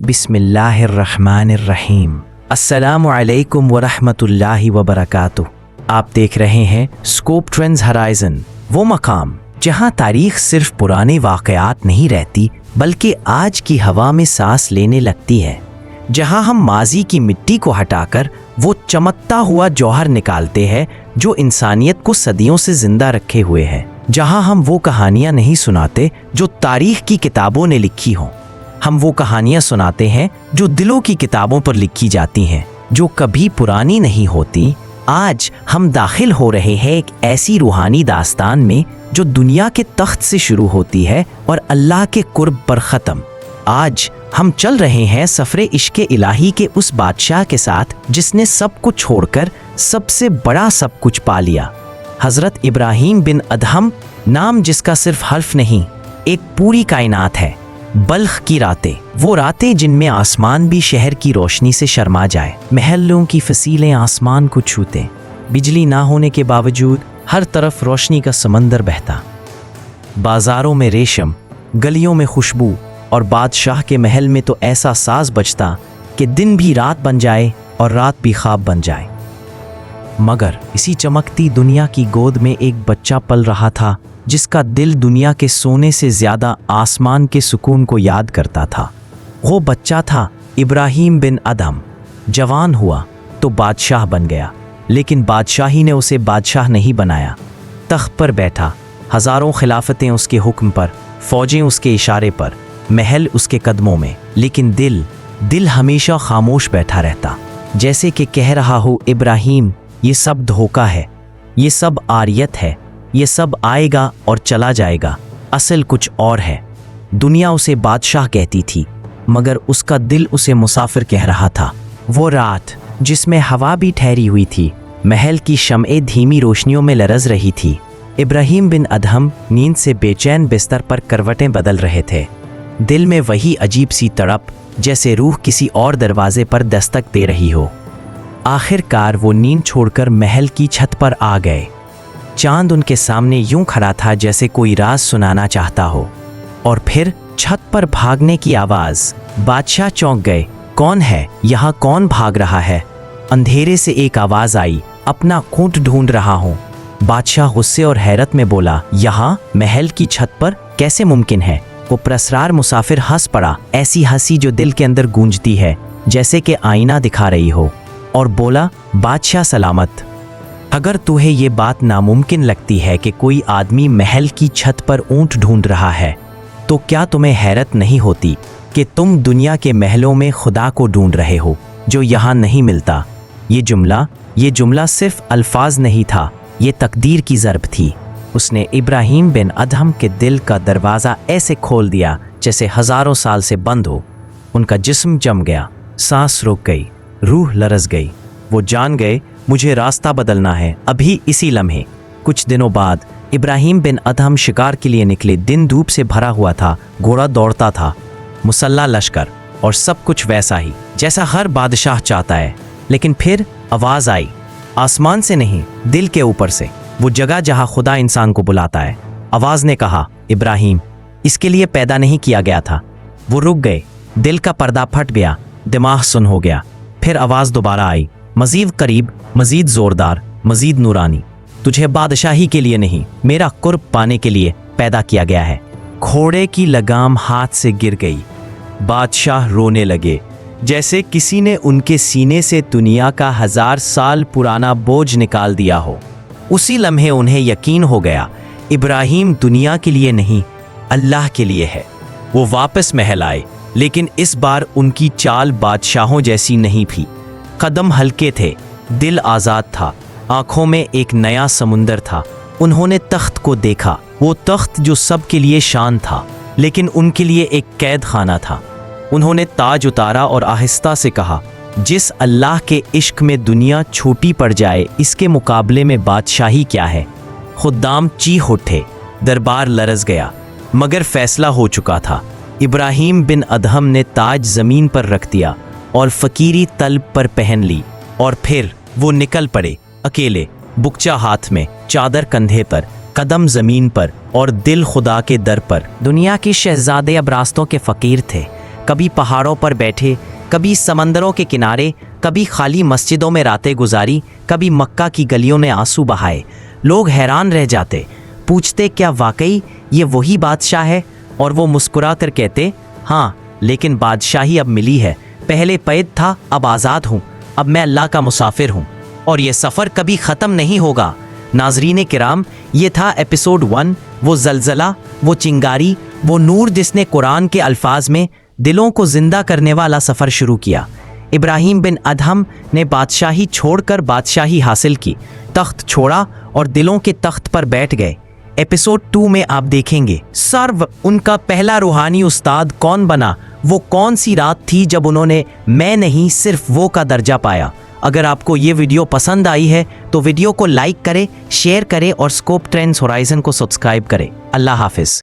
बिस्मिल्लाहिर्रहमानिर्रहीम। अस्सलामुअलैकुम वरहमतुल्लाहि वबरकातुह। आप देख रहे हैं स्कोप ट्रेंड्स हराइजन, वो मकाम जहां तारीख सिर्फ पुराने वाक़यात नहीं रहती बल्कि आज की हवा में सांस लेने लगती है, जहां हम माजी की मिट्टी को हटाकर वो चमकता हुआ जौहर निकालते हैं जो इंसानियत को सदियों से जिंदा रखे हुए है, जहां हम वो कहानियां नहीं सुनाते जो तारीख की किताबों ने लिखी हों। हम वो कहानियां सुनाते हैं जो दिलों की किताबों पर लिखी जाती हैं, जो कभी पुरानी नहीं होती। आज हम दाखिल हो रहे हैं एक ऐसी रूहानी दास्तान में जो दुनिया के तख्त से शुरू होती है और अल्लाह के कुर्ब पर ख़त्म। आज हम चल रहे हैं सफ़रे इश्क़े इलाही के उस बादशाह के साथ जिसने सब कुछ छोड़कर सबसे बड़ा सब कुछ पा लिया। हज़रत इब्राहीम बिन अदहम, नाम जिसका सिर्फ हर्फ नहीं, एक पूरी कायनात है। बल्ख की रातें, वो रातें जिनमें आसमान भी शहर की रोशनी से शर्मा जाए, महलों की फसीलें आसमान को छूते, बिजली ना होने के बावजूद हर तरफ रोशनी का समंदर बहता, बाजारों में रेशम, गलियों में खुशबू और बादशाह के महल में तो ऐसा साज बजता कि दिन भी रात बन जाए और रात भी ख्वाब बन जाए। मगर इसी चमकती दुनिया की गोद में एक बच्चा पल रहा था जिसका दिल दुनिया के सोने से ज़्यादा आसमान के सुकून को याद करता था। वो बच्चा था इब्राहीम बिन अदहम। जवान हुआ तो बादशाह बन गया, लेकिन बादशाही ने उसे बादशाह नहीं बनाया। तख्त पर बैठा, हज़ारों खिलाफतें उसके हुक्म पर, फ़ौजें उसके इशारे पर, महल उसके कदमों में, लेकिन दिल हमेशा खामोश बैठा रहता, जैसे कि कह रहा हो, इब्राहीम, ये सब धोखा है, ये सब आरियत है, ये सब आएगा और चला जाएगा, असल कुछ और है। दुनिया उसे बादशाह कहती थी, मगर उसका दिल उसे मुसाफिर कह रहा था। वो रात जिसमें हवा भी ठहरी हुई थी, महल की शम्एं धीमी रोशनियों में लरज़ रही थी। इब्राहीम बिन अदहम नींद से बेचैन बिस्तर पर करवटें बदल रहे थे। दिल में वही अजीब सी तड़प, जैसे रूह किसी और दरवाजे पर दस्तक दे रही हो। आखिरकार वो नींद छोड़कर महल की छत पर आ गए। चांद उनके सामने यूं खड़ा था जैसे कोई राज सुनाना चाहता हो। और फिर छत पर भागने की आवाज़। बादशाह चौंक गए। कौन है यहाँ, कौन भाग रहा है? अंधेरे से एक आवाज़ आई, अपना खूंट ढूंढ रहा हूँ। बादशाह गुस्से और हैरत में बोला, यहाँ महल की छत पर कैसे मुमकिन है? वो प्रसरार मुसाफिर हंस पड़ा, ऐसी हंसी जो दिल के अंदर गूंजती है, जैसे कि आईना दिखा रही हो, और बोला, बादशाह सलामत। अगर तुम्हें ये बात नामुमकिन लगती है कि कोई आदमी महल की छत पर ऊंट ढूंढ रहा है, तो क्या तुम्हें हैरत नहीं होती कि तुम दुनिया के महलों में खुदा को ढूंढ रहे हो जो यहाँ नहीं मिलता? ये जुमला सिर्फ अल्फाज नहीं था, ये तकदीर की ज़रब थी। उसने इब्राहीम बिन अदहम के दिल का दरवाज़ा ऐसे खोल दिया जैसे हज़ारों साल से बंद हो। उनका जिस्म जम गया, सांस रुक गई, रूह लरज़ गई। वो जान गए, मुझे रास्ता बदलना है, अभी इसी लम्हे। कुछ दिनों बाद इब्राहीम बिन अदहम शिकार के लिए निकले। दिन धूप से भरा हुआ था, घोड़ा दौड़ता था, मुसल्ला लश्कर, और सब कुछ वैसा ही जैसा हर बादशाह चाहता है। लेकिन फिर आवाज़ आई, आसमान से नहीं, दिल के ऊपर से, वो जगह जहाँ खुदा इंसान को बुलाता है। आवाज़ ने कहा, इब्राहीम, इसके लिए पैदा नहीं किया गया था। वो रुक गए, दिल का पर्दा फट गया, दिमाग सुन हो गया। फिर आवाज़ दोबारा आई, मज़ीद करीब, मज़ीद ज़ोरदार, मज़ीद नूरानी। तुझे बादशाही के लिए नहीं, मेरा कुर्ब पाने के लिए पैदा किया गया है। घोड़े की लगाम हाथ से गिर गई। बादशाह रोने लगे, जैसे किसी ने उनके सीने से दुनिया का 1000 साल पुराना बोझ निकाल दिया हो। उसी लम्हे उन्हें यकीन हो गया, इब्राहीम दुनिया के लिए नहीं, अल्लाह के लिए है। वो वापस महल आए, लेकिन इस बार उनकी चाल बादशाहों जैसी नहीं थी। कदम हल्के थे, दिल आज़ाद था, आँखों में एक नया समुंदर था। उन्होंने तख्त को देखा, वो तख्त जो सब के लिए शान था, लेकिन उनके लिए एक कैद खाना था। उन्होंने ताज उतारा और आहिस्ता से कहा, जिस अल्लाह के इश्क में दुनिया छोटी पड़ जाए, इसके मुकाबले में बादशाही क्या है? खुद्दाम चीख उठे, दरबार लरज़ गया, मगर फैसला हो चुका था। इब्राहीम बिन अदहम ने ताज ज़मीन पर रख दिया और फ़कीरी तलब पर पहन ली, और फिर वो निकल पड़े, अकेले, बुकचा हाथ में, चादर कंधे पर, कदम ज़मीन पर और दिल खुदा के दर पर। दुनिया के शहजादे अब रास्तों के फ़कीर थे। کبھی پہاڑوں پر بیٹھے، کبھی سمندروں کے کنارے، کبھی خالی مسجدوں میں راتیں گزاری، کبھی مکہ کی گلیوں میں آنسو بہائے۔ لوگ حیران رہ جاتے، پوچھتے کیا واقعی یہ وہی بادشاہ ہے؟ اور وہ مسکرا کر کہتے ہاں، لیکن بادشاہی اب ملی ہے، پہلے قید تھا اب آزاد ہوں، اب میں اللہ کا مسافر ہوں، اور یہ سفر کبھی ختم نہیں ہوگا۔ ناظرین کرام، یہ تھا ایپیسوڈ 1، وہ زلزلہ، وہ چنگاری، وہ نور جس نے قرآن کے الفاظ میں دلوں کو زندہ کرنے والا سفر شروع کیا۔ ابراہیم بن ادہم نے بادشاہی چھوڑ کر بادشاہی حاصل کی، تخت چھوڑا اور دلوں کے تخت پر بیٹھ گئے۔ ایپیسوڈ 2 میں آپ دیکھیں گے سرو ان کا پہلا روحانی استاد کون بنا، وہ کون سی رات تھی جب انہوں نے میں نہیں صرف وہ کا درجہ پایا۔ اگر آپ کو یہ ویڈیو پسند آئی ہے تو ویڈیو کو لائک کریں، شیئر کریں اور اسکوپ ٹرینڈز ہورائزن کو سبسکرائب کریں۔ اللہ حافظ۔